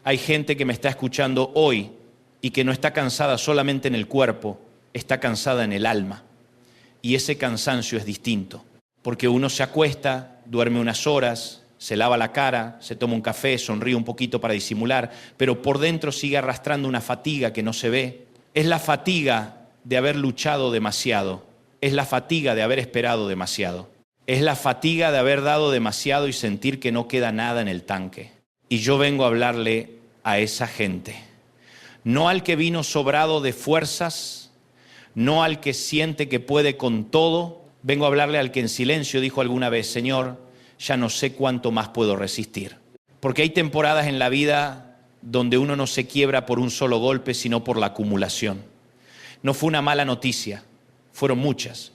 Hay gente que me está escuchando hoy y que no está cansada solamente en el cuerpo, está cansada en el alma. Y ese cansancio es distinto, porque uno se acuesta, duerme unas horas, se lava la cara, se toma un café, sonríe un poquito para disimular, pero por dentro sigue arrastrando una fatiga que no se ve. Es la fatiga de haber luchado demasiado, es la fatiga de haber esperado demasiado, es la fatiga de haber dado demasiado y sentir que no queda nada en el tanque. Y yo vengo a hablarle a esa gente, no al que vino sobrado de fuerzas, no al que siente que puede con todo. Vengo a hablarle al que en silencio dijo alguna vez: Señor, ya no sé cuánto más puedo resistir. Porque hay temporadas en la vida donde uno no se quiebra por un solo golpe, sino por la acumulación. No fue una mala noticia, fueron muchas.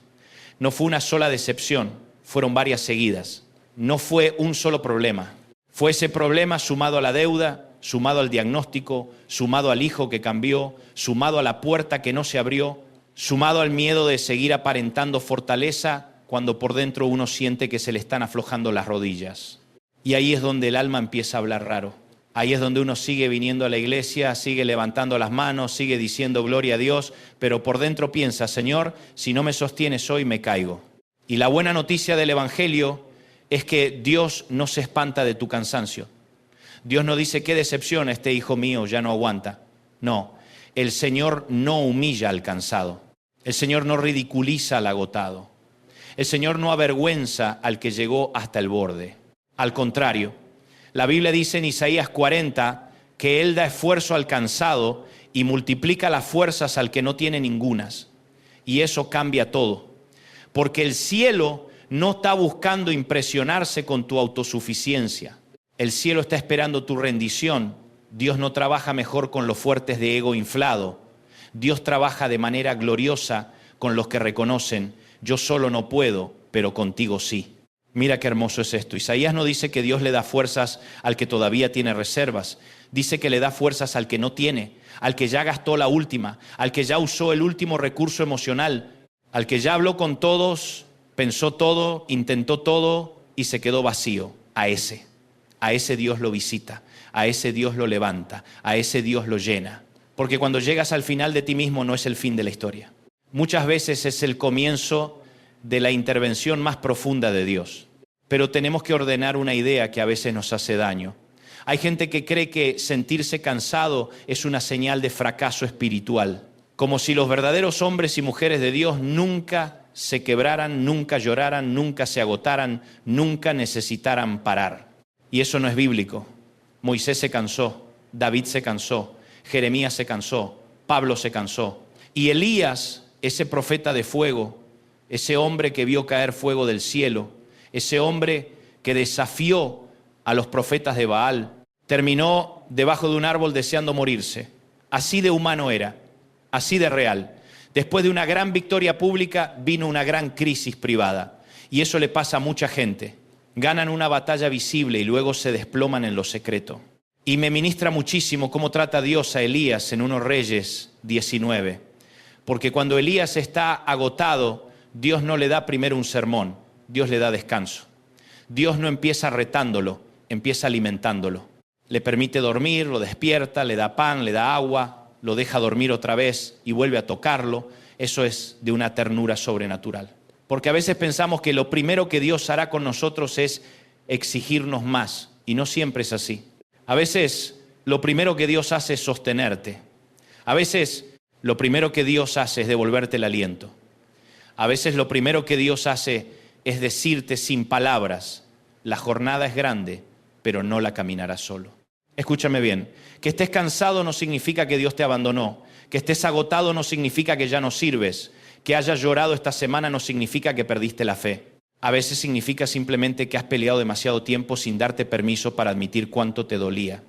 No fue una sola decepción, fueron varias seguidas. No fue un solo problema. Fue ese problema sumado a la deuda, sumado al diagnóstico, sumado al hijo que cambió, sumado a la puerta que no se abrió, sumado al miedo de seguir aparentando fortaleza cuando por dentro uno siente que se le están aflojando las rodillas. Y ahí es donde el alma empieza a hablar raro. Ahí es donde uno sigue viniendo a la iglesia, sigue levantando las manos, sigue diciendo gloria a Dios, pero por dentro piensa: Señor, si no me sostienes hoy me caigo. Y la buena noticia del Evangelio es que Dios no se espanta de tu cansancio. Dios no dice: qué decepción, este hijo mío ya no aguanta. No, el Señor no humilla al cansado. El Señor no ridiculiza al agotado. El Señor no avergüenza al que llegó hasta el borde. Al contrario, la Biblia dice en Isaías 40 que Él da esfuerzo al cansado y multiplica las fuerzas al que no tiene ningunas. Y eso cambia todo. Porque el cielo no está buscando impresionarse con tu autosuficiencia. El cielo está esperando tu rendición. Dios no trabaja mejor con los fuertes de ego inflado. Dios trabaja de manera gloriosa con los que reconocen: yo solo no puedo, pero contigo sí. Mira qué hermoso es esto. Isaías no dice que Dios le da fuerzas al que todavía tiene reservas. Dice que le da fuerzas al que no tiene, al que ya gastó la última, al que ya usó el último recurso emocional, al que ya habló con todos, pensó todo, intentó todo y se quedó vacío. A ese Dios lo visita, a ese Dios lo levanta, a ese Dios lo llena. Porque cuando llegas al final de ti mismo no es el fin de la historia. Muchas veces es el comienzo de la intervención más profunda de Dios. Pero tenemos que ordenar una idea que a veces nos hace daño. Hay gente que cree que sentirse cansado es una señal de fracaso espiritual. Como si los verdaderos hombres y mujeres de Dios nunca se quebraran, nunca lloraran, nunca se agotaran, nunca necesitaran parar. Y eso no es bíblico. Moisés se cansó, David se cansó, Jeremías se cansó, Pablo se cansó. Y Elías, ese profeta de fuego, ese hombre que vio caer fuego del cielo, ese hombre que desafió a los profetas de Baal, terminó debajo de un árbol deseando morirse. Así de humano era, así de real. Después de una gran victoria pública vino una gran crisis privada. Y eso le pasa a mucha gente. Ganan una batalla visible y luego se desploman en lo secreto. Y me ministra muchísimo cómo trata Dios a Elías en 1 Reyes 19. Porque cuando Elías está agotado, Dios no le da primero un sermón, Dios le da descanso. Dios no empieza retándolo, empieza alimentándolo. Le permite dormir, lo despierta, le da pan, le da agua, lo deja dormir otra vez y vuelve a tocarlo. Eso es de una ternura sobrenatural. Porque a veces pensamos que lo primero que Dios hará con nosotros es exigirnos más, y no siempre es así. A veces lo primero que Dios hace es sostenerte. A veces lo primero que Dios hace es devolverte el aliento. A veces lo primero que Dios hace es decirte sin palabras: la jornada es grande, pero no la caminarás solo. Escúchame bien, que estés cansado no significa que Dios te abandonó, que estés agotado no significa que ya no sirves, que hayas llorado esta semana no significa que perdiste la fe. A veces significa simplemente que has peleado demasiado tiempo sin darte permiso para admitir cuánto te dolía.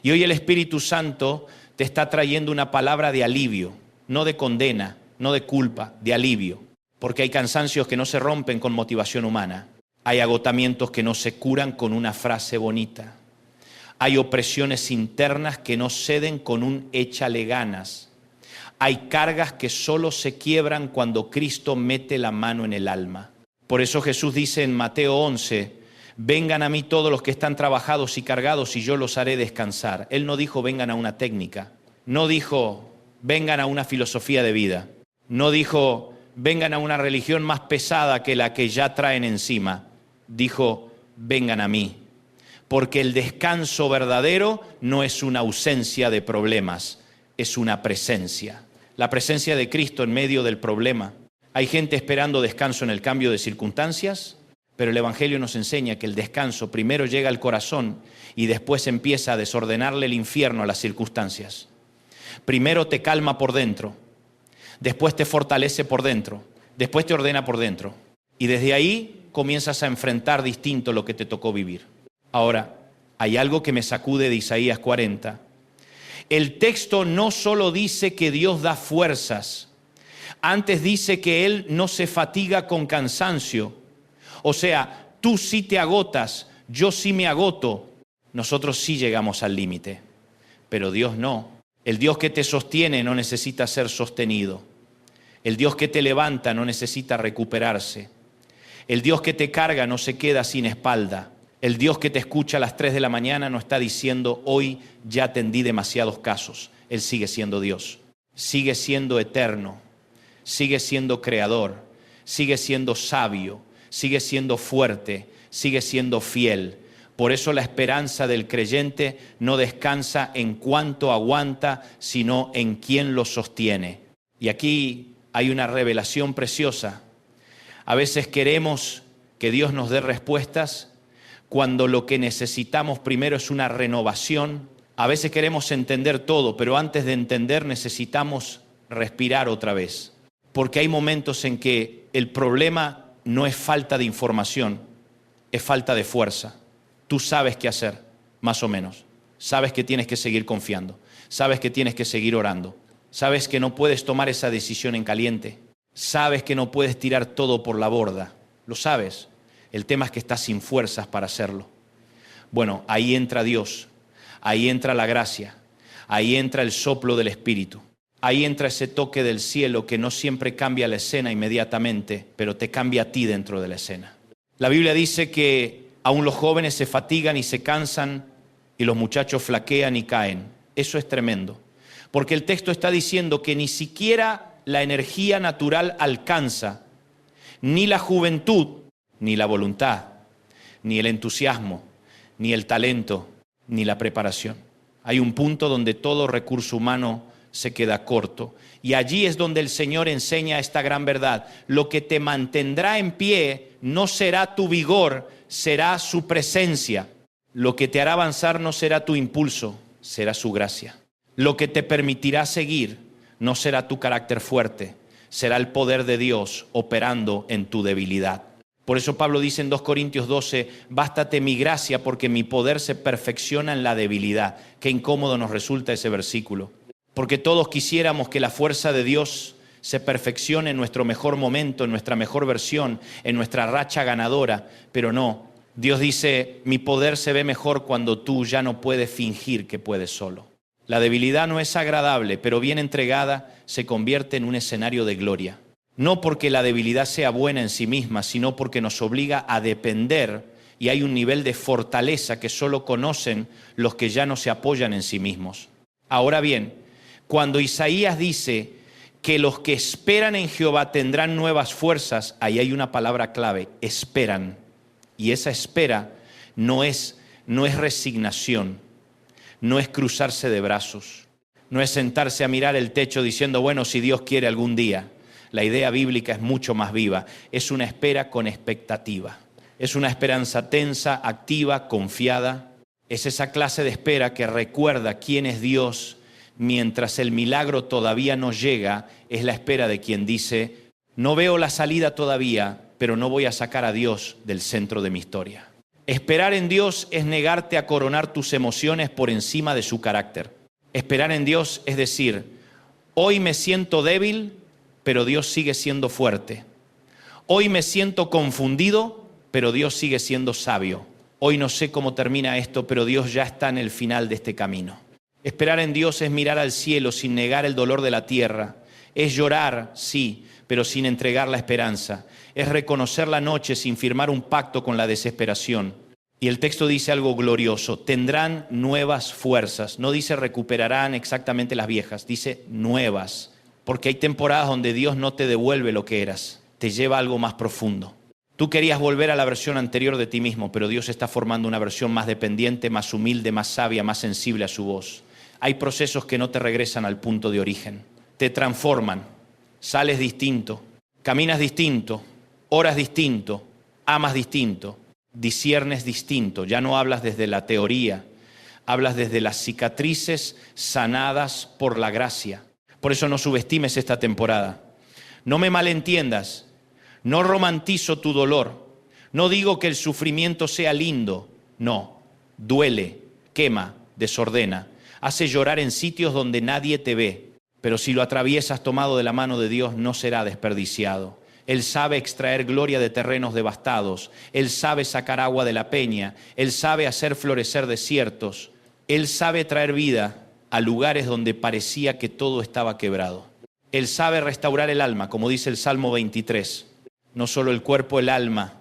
Y hoy el Espíritu Santo te está trayendo una palabra de alivio, no de condena, no de culpa, de alivio. Porque hay cansancios que no se rompen con motivación humana. Hay agotamientos que no se curan con una frase bonita. Hay opresiones internas que no ceden con un échale ganas. Hay cargas que solo se quiebran cuando Cristo mete la mano en el alma. Por eso Jesús dice en Mateo 11, Vengan a mí todos los que están trabajados y cargados y yo los haré descansar. Él no dijo vengan a una técnica, no dijo vengan a una filosofía de vida, no dijo vengan a una religión más pesada que la que ya traen encima. Dijo vengan a mí, porque el descanso verdadero no es una ausencia de problemas, es una presencia. La presencia de Cristo en medio del problema. Hay gente esperando descanso en el cambio de circunstancias, pero el Evangelio nos enseña que el descanso primero llega al corazón y después empieza a desordenarle el infierno a las circunstancias. Primero te calma por dentro, después te fortalece por dentro, después te ordena por dentro. Y desde ahí comienzas a enfrentar distinto lo que te tocó vivir. Ahora, hay algo que me sacude de Isaías 40. El texto no solo dice que Dios da fuerzas, antes dice que Él no se fatiga con cansancio. O sea, tú sí te agotas, yo sí me agoto. Nosotros sí llegamos al límite, pero Dios no. El Dios que te sostiene no necesita ser sostenido. El Dios que te levanta no necesita recuperarse. El Dios que te carga no se queda sin espalda. El Dios que te escucha a las 3 de la mañana no está diciendo hoy ya atendí demasiados casos. Él sigue siendo Dios, sigue siendo eterno, sigue siendo creador, sigue siendo sabio, sigue siendo fuerte, sigue siendo fiel. Por eso la esperanza del creyente no descansa en cuánto aguanta, sino en quién lo sostiene. Y aquí hay una revelación preciosa. A veces queremos que Dios nos dé respuestas cuando lo que necesitamos primero es una renovación. A veces queremos entender todo, pero antes de entender necesitamos respirar otra vez. Porque hay momentos en que el problema no es falta de información, es falta de fuerza. Tú sabes qué hacer, más o menos. Sabes que tienes que seguir confiando, sabes que tienes que seguir orando, sabes que no puedes tomar esa decisión en caliente, sabes que no puedes tirar todo por la borda, lo sabes. El tema es que estás sin fuerzas para hacerlo. Bueno, ahí entra Dios, ahí entra la gracia, ahí entra el soplo del Espíritu, ahí entra ese toque del cielo que no siempre cambia la escena inmediatamente, pero te cambia a ti dentro de la escena. La Biblia dice que aún los jóvenes se fatigan y se cansan y los muchachos flaquean y caen. Eso es tremendo, porque el texto está diciendo que ni siquiera la energía natural alcanza, ni la juventud, ni la voluntad, ni el entusiasmo, ni el talento, ni la preparación. Hay un punto donde todo recurso humano se queda corto. Y allí es donde el Señor enseña esta gran verdad. Lo que te mantendrá en pie no será tu vigor, será su presencia. Lo que te hará avanzar no será tu impulso, será su gracia. Lo que te permitirá seguir no será tu carácter fuerte, será el poder de Dios operando en tu debilidad. Por eso Pablo dice en 2 Corintios 12, bástate mi gracia porque mi poder se perfecciona en la debilidad. Qué incómodo nos resulta ese versículo, porque todos quisiéramos que la fuerza de Dios se perfeccione en nuestro mejor momento, en nuestra mejor versión, en nuestra racha ganadora, pero no. Dios dice, mi poder se ve mejor cuando tú ya no puedes fingir que puedes solo. La debilidad no es agradable, pero bien entregada se convierte en un escenario de gloria. No porque la debilidad sea buena en sí misma, sino porque nos obliga a depender y hay un nivel de fortaleza que solo conocen los que ya no se apoyan en sí mismos. Ahora bien, cuando Isaías dice que los que esperan en Jehová tendrán nuevas fuerzas, ahí hay una palabra clave, esperan. Y esa espera no es resignación, no es cruzarse de brazos, no es sentarse a mirar el techo diciendo, bueno, si Dios quiere algún día. La idea bíblica es mucho más viva, es una espera con expectativa, es una esperanza tensa, activa, confiada. Es esa clase de espera que recuerda quién es Dios mientras el milagro todavía no llega. Es la espera de quien dice, no veo la salida todavía, pero no voy a sacar a Dios del centro de mi historia. Esperar en Dios es negarte a coronar tus emociones por encima de su carácter. Esperar en Dios es decir, hoy me siento débil, pero Dios sigue siendo fuerte. Hoy me siento confundido, pero Dios sigue siendo sabio. Hoy no sé cómo termina esto, pero Dios ya está en el final de este camino. Esperar en Dios es mirar al cielo sin negar el dolor de la tierra. Es llorar, sí, pero sin entregar la esperanza. Es reconocer la noche sin firmar un pacto con la desesperación. Y el texto dice algo glorioso: tendrán nuevas fuerzas. No dice recuperarán exactamente las viejas, dice nuevas. Porque hay temporadas donde Dios no te devuelve lo que eras, te lleva a algo más profundo. Tú querías volver a la versión anterior de ti mismo, pero Dios está formando una versión más dependiente, más humilde, más sabia, más sensible a su voz. Hay procesos que no te regresan al punto de origen. Te transforman, sales distinto, caminas distinto, oras distinto, amas distinto, disciernes distinto. Ya no hablas desde la teoría, hablas desde las cicatrices sanadas por la gracia. Por eso no subestimes esta temporada. No me malentiendas, no romantizo tu dolor. No digo que el sufrimiento sea lindo, no. Duele, quema, desordena, hace llorar en sitios donde nadie te ve. Pero si lo atraviesas tomado de la mano de Dios, no será desperdiciado. Él sabe extraer gloria de terrenos devastados. Él sabe sacar agua de la peña. Él sabe hacer florecer desiertos. Él sabe traer vida a lugares donde parecía que todo estaba quebrado. Él sabe restaurar el alma, como dice el Salmo 23. No solo el cuerpo, el alma.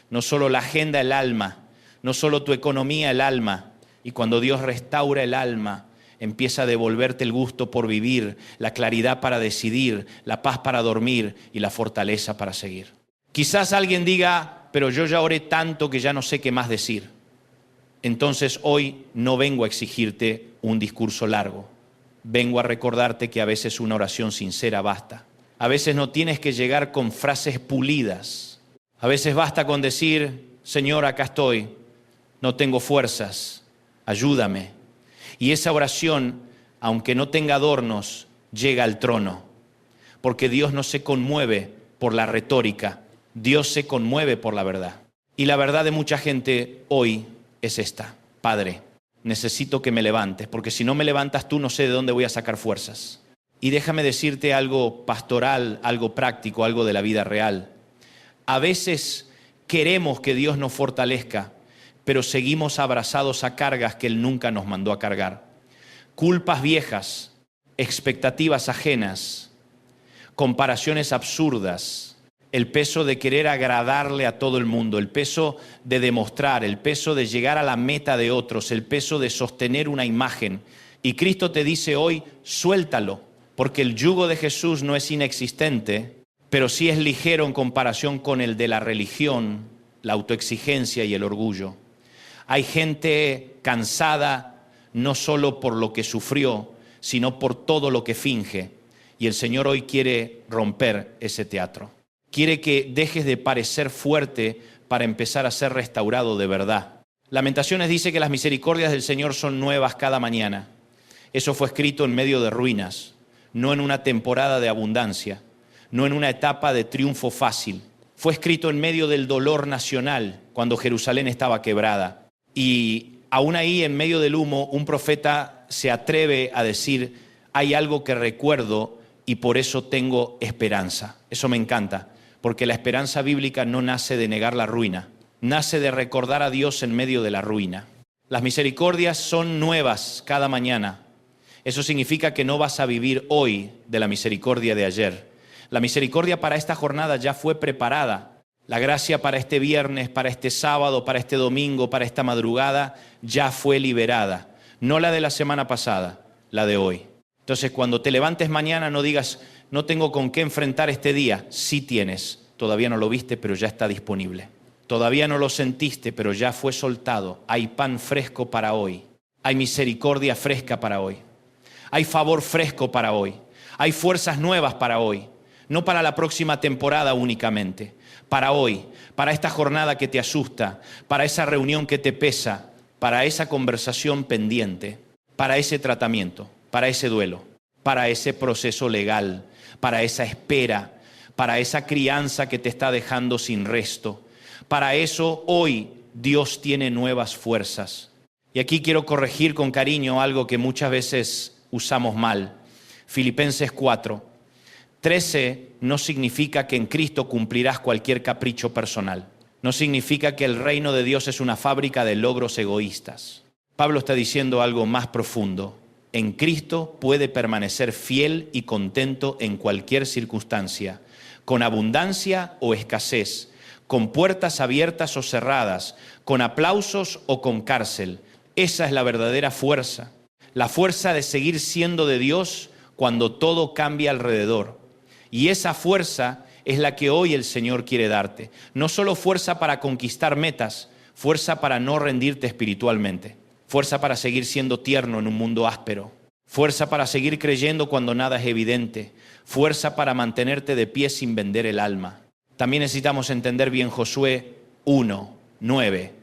No solo la agenda, el alma. No solo tu economía, el alma. Y cuando Dios restaura el alma, empieza a devolverte el gusto por vivir, la claridad para decidir, la paz para dormir y la fortaleza para seguir. Quizás alguien diga, pero yo ya oré tanto que ya no sé qué más decir. Entonces hoy no vengo a exigirte un discurso largo. Vengo a recordarte que a veces una oración sincera basta. A veces no tienes que llegar con frases pulidas. A veces basta con decir, Señor, acá estoy, no tengo fuerzas, ayúdame. Y esa oración, aunque no tenga adornos, llega al trono. Porque Dios no se conmueve por la retórica, Dios se conmueve por la verdad. Y la verdad de mucha gente hoy es esta: Padre, necesito que me levantes, porque si no me levantas tú, no sé de dónde voy a sacar fuerzas. Y déjame decirte algo pastoral, algo práctico, algo de la vida real. A veces queremos que Dios nos fortalezca, pero seguimos abrazados a cargas que Él nunca nos mandó a cargar. Culpas viejas, expectativas ajenas, comparaciones absurdas, el peso de querer agradarle a todo el mundo, el peso de demostrar, el peso de llegar a la meta de otros, el peso de sostener una imagen. Y Cristo te dice hoy, suéltalo, porque el yugo de Jesús no es inexistente, pero sí es ligero en comparación con el de la religión, la autoexigencia y el orgullo. Hay gente cansada no solo por lo que sufrió, sino por todo lo que finge. Y el Señor hoy quiere romper ese teatro. Quiere que dejes de parecer fuerte para empezar a ser restaurado de verdad. Lamentaciones dice que las misericordias del Señor son nuevas cada mañana. Eso fue escrito en medio de ruinas, no en una temporada de abundancia, no en una etapa de triunfo fácil. Fue escrito en medio del dolor nacional, cuando Jerusalén estaba quebrada. Y aún ahí, en medio del humo, un profeta se atreve a decir, hay algo que recuerdo y por eso tengo esperanza. Eso me encanta, porque la esperanza bíblica no nace de negar la ruina, nace de recordar a Dios en medio de la ruina. Las misericordias son nuevas cada mañana. Eso significa que no vas a vivir hoy de la misericordia de ayer. La misericordia para esta jornada ya fue preparada. La gracia para este viernes, para este sábado, para este domingo, para esta madrugada, ya fue liberada. No la de la semana pasada, la de hoy. Entonces, cuando te levantes mañana, no digas, no tengo con qué enfrentar este día. Sí tienes. Todavía no lo viste, pero ya está disponible. Todavía no lo sentiste, pero ya fue soltado. Hay pan fresco para hoy. Hay misericordia fresca para hoy. Hay favor fresco para hoy. Hay fuerzas nuevas para hoy. No para la próxima temporada únicamente. Para hoy, para esta jornada que te asusta, para esa reunión que te pesa, para esa conversación pendiente, para ese tratamiento, para ese duelo, para ese proceso legal, para esa espera, para esa crianza que te está dejando sin resto. Para eso hoy Dios tiene nuevas fuerzas. Y aquí quiero corregir con cariño algo que muchas veces usamos mal. Filipenses 4:13 no significa que en Cristo cumplirás cualquier capricho personal. No significa que el reino de Dios es una fábrica de logros egoístas. Pablo está diciendo algo más profundo. En Cristo puede permanecer fiel y contento en cualquier circunstancia, con abundancia o escasez, con puertas abiertas o cerradas, con aplausos o con cárcel. Esa es la verdadera fuerza. La fuerza de seguir siendo de Dios cuando todo cambia alrededor. Y esa fuerza es la que hoy el Señor quiere darte. No solo fuerza para conquistar metas, fuerza para no rendirte espiritualmente. Fuerza para seguir siendo tierno en un mundo áspero. Fuerza para seguir creyendo cuando nada es evidente. Fuerza para mantenerte de pie sin vender el alma. También necesitamos entender bien Josué 1:9.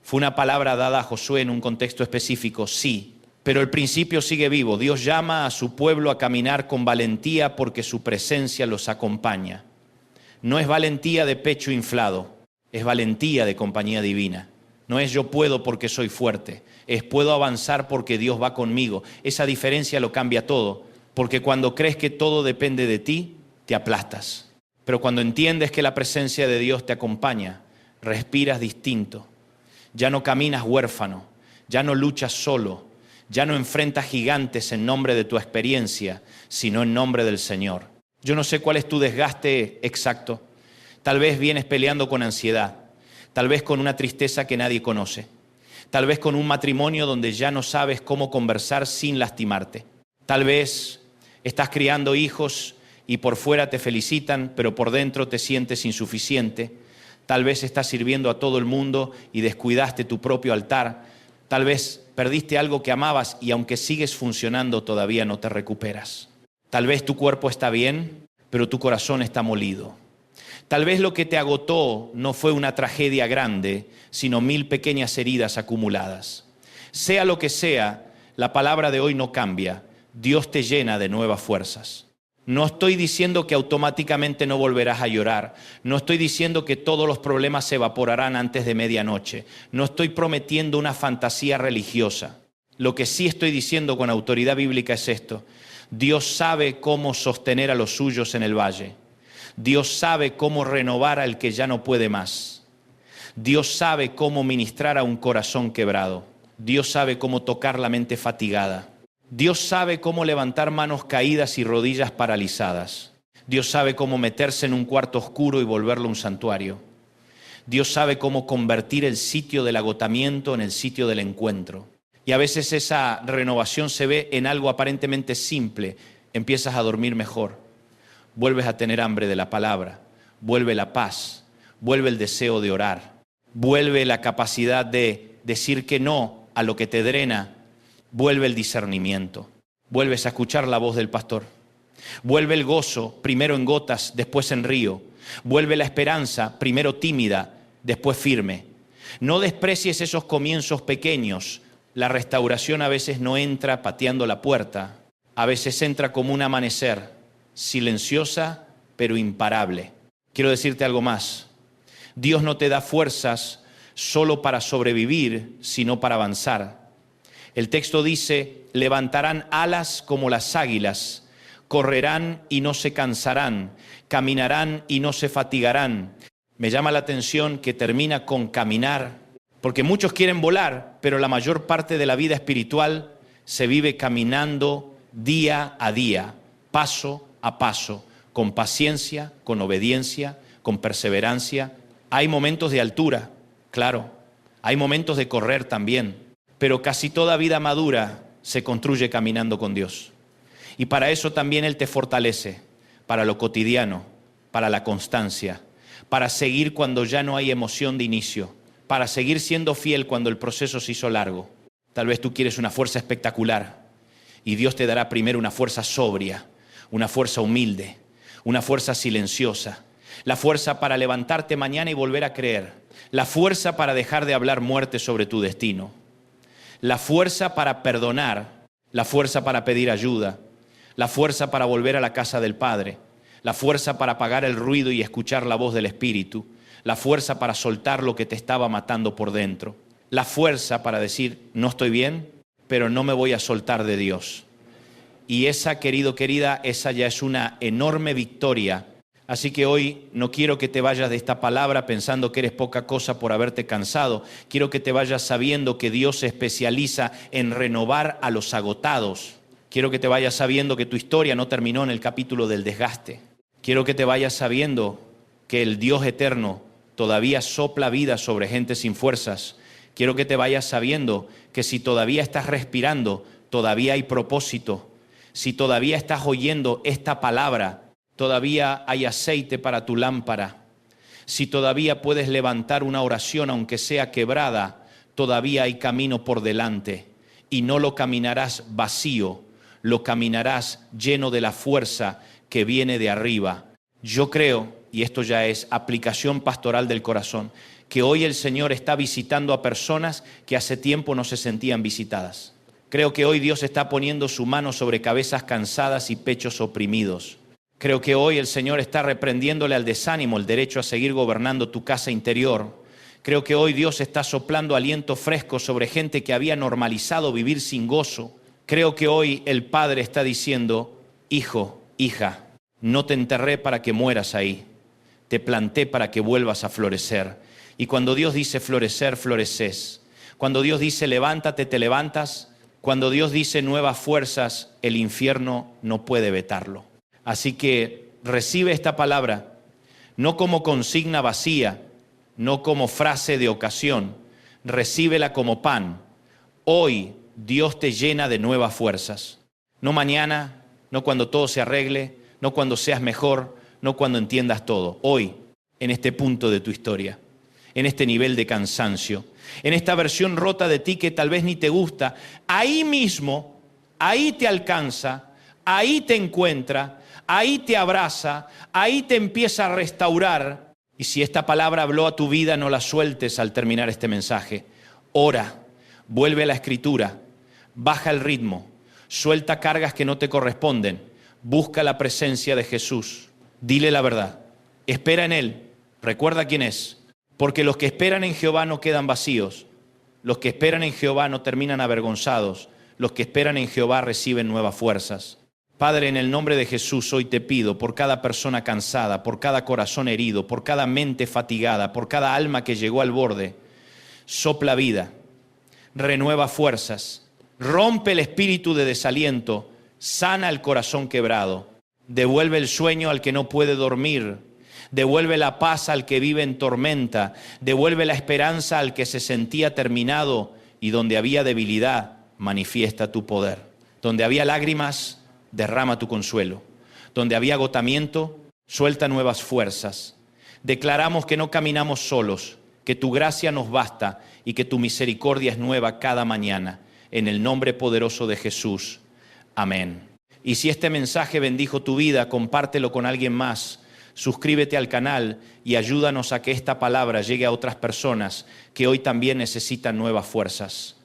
Fue una palabra dada a Josué en un contexto específico, sí, pero el principio sigue vivo. Dios llama a su pueblo a caminar con valentía porque su presencia los acompaña. No es valentía de pecho inflado, es valentía de compañía divina. No es yo puedo porque soy fuerte, es puedo avanzar porque Dios va conmigo. Esa diferencia lo cambia todo, porque cuando crees que todo depende de ti, te aplastas. Pero cuando entiendes que la presencia de Dios te acompaña, respiras distinto. Ya no caminas huérfano, ya no luchas solo, ya no enfrentas gigantes en nombre de tu experiencia, sino en nombre del Señor. Yo no sé cuál es tu desgaste exacto. Tal vez vienes peleando con ansiedad, tal vez con una tristeza que nadie conoce, tal vez con un matrimonio donde ya no sabes cómo conversar sin lastimarte. Tal vez estás criando hijos y por fuera te felicitan, pero por dentro te sientes insuficiente. Tal vez estás sirviendo a todo el mundo y descuidaste tu propio altar. Tal vez perdiste algo que amabas y aunque sigues funcionando todavía no te recuperas. Tal vez tu cuerpo está bien, pero tu corazón está molido. Tal vez lo que te agotó no fue una tragedia grande, sino 1000 pequeñas heridas acumuladas. Sea lo que sea, la palabra de hoy no cambia. Dios te llena de nuevas fuerzas. No estoy diciendo que automáticamente no volverás a llorar. No estoy diciendo que todos los problemas se evaporarán antes de medianoche. No estoy prometiendo una fantasía religiosa. Lo que sí estoy diciendo con autoridad bíblica es esto. Dios sabe cómo sostener a los suyos en el valle. Dios sabe cómo renovar al que ya no puede más. Dios sabe cómo ministrar a un corazón quebrado. Dios sabe cómo tocar la mente fatigada. Dios sabe cómo levantar manos caídas y rodillas paralizadas. Dios sabe cómo meterse en un cuarto oscuro y volverlo un santuario. Dios sabe cómo convertir el sitio del agotamiento en el sitio del encuentro. Y a veces esa renovación se ve en algo aparentemente simple. Empiezas a dormir mejor. Vuelves a tener hambre de la palabra. Vuelve la paz. Vuelve el deseo de orar. Vuelve la capacidad de decir que no a lo que te drena. Vuelve el discernimiento, vuelves a escuchar la voz del pastor, vuelve el gozo, primero en gotas, después en río, vuelve la esperanza, primero tímida, después firme. No desprecies esos comienzos pequeños, la restauración a veces no entra pateando la puerta, a veces entra como un amanecer, silenciosa pero imparable. Quiero decirte algo más, Dios no te da fuerzas solo para sobrevivir, sino para avanzar. El texto dice, levantarán alas como las águilas, correrán y no se cansarán, caminarán y no se fatigarán. Me llama la atención que termina con caminar, porque muchos quieren volar, pero la mayor parte de la vida espiritual se vive caminando día a día, paso a paso, con paciencia, con obediencia, con perseverancia. Hay momentos de altura, claro, hay momentos de correr también. Pero casi toda vida madura se construye caminando con Dios. Y para eso también Él te fortalece, para lo cotidiano, para la constancia, para seguir cuando ya no hay emoción de inicio, para seguir siendo fiel cuando el proceso se hizo largo. Tal vez tú quieres una fuerza espectacular y Dios te dará primero una fuerza sobria, una fuerza humilde, una fuerza silenciosa, la fuerza para levantarte mañana y volver a creer, la fuerza para dejar de hablar muerte sobre tu destino. La fuerza para perdonar, la fuerza para pedir ayuda, la fuerza para volver a la casa del Padre, la fuerza para apagar el ruido y escuchar la voz del Espíritu, la fuerza para soltar lo que te estaba matando por dentro, la fuerza para decir, no estoy bien, pero no me voy a soltar de Dios. Y esa, querido, querida, esa ya es una enorme victoria. Así que hoy no quiero que te vayas de esta palabra pensando que eres poca cosa por haberte cansado. Quiero que te vayas sabiendo que Dios se especializa en renovar a los agotados. Quiero que te vayas sabiendo que tu historia no terminó en el capítulo del desgaste. Quiero que te vayas sabiendo que el Dios eterno todavía sopla vida sobre gente sin fuerzas. Quiero que te vayas sabiendo que si todavía estás respirando, todavía hay propósito. Si todavía estás oyendo esta palabra, todavía hay aceite para tu lámpara. Si todavía puedes levantar una oración, aunque sea quebrada, todavía hay camino por delante. Y no lo caminarás vacío, lo caminarás lleno de la fuerza que viene de arriba. Yo creo, y esto ya es aplicación pastoral del corazón, que hoy el Señor está visitando a personas que hace tiempo no se sentían visitadas. Creo que hoy Dios está poniendo su mano sobre cabezas cansadas y pechos oprimidos. Creo que hoy el Señor está reprendiéndole al desánimo el derecho a seguir gobernando tu casa interior. Creo que hoy Dios está soplando aliento fresco sobre gente que había normalizado vivir sin gozo. Creo que hoy el Padre está diciendo, hijo, hija, no te enterré para que mueras ahí. Te planté para que vuelvas a florecer. Y cuando Dios dice florecer, floreces. Cuando Dios dice levántate, te levantas. Cuando Dios dice nuevas fuerzas, el infierno no puede vetarlo. Así que recibe esta palabra, no como consigna vacía, no como frase de ocasión, recíbela como pan. Hoy Dios te llena de nuevas fuerzas. No mañana, no cuando todo se arregle, no cuando seas mejor, no cuando entiendas todo. Hoy, en este punto de tu historia, en este nivel de cansancio, en esta versión rota de ti que tal vez ni te gusta, ahí mismo, ahí te alcanza, ahí te encuentra, ahí te abraza, ahí te empieza a restaurar. Y si esta palabra habló a tu vida, no la sueltes al terminar este mensaje. Ora, vuelve a la Escritura, baja el ritmo, suelta cargas que no te corresponden, busca la presencia de Jesús, dile la verdad, espera en Él, recuerda quién es, porque los que esperan en Jehová no quedan vacíos, los que esperan en Jehová no terminan avergonzados, los que esperan en Jehová reciben nuevas fuerzas. Padre, en el nombre de Jesús hoy te pido por cada persona cansada, por cada corazón herido, por cada mente fatigada, por cada alma que llegó al borde, sopla vida, renueva fuerzas, rompe el espíritu de desaliento, sana el corazón quebrado, devuelve el sueño al que no puede dormir, devuelve la paz al que vive en tormenta, devuelve la esperanza al que se sentía terminado y donde había debilidad, manifiesta tu poder. Donde había lágrimas, derrama tu consuelo. Donde había agotamiento, suelta nuevas fuerzas. Declaramos que no caminamos solos, que tu gracia nos basta y que tu misericordia es nueva cada mañana. En el nombre poderoso de Jesús. Amén. Y si este mensaje bendijo tu vida, compártelo con alguien más. Suscríbete al canal y ayúdanos a que esta palabra llegue a otras personas que hoy también necesitan nuevas fuerzas.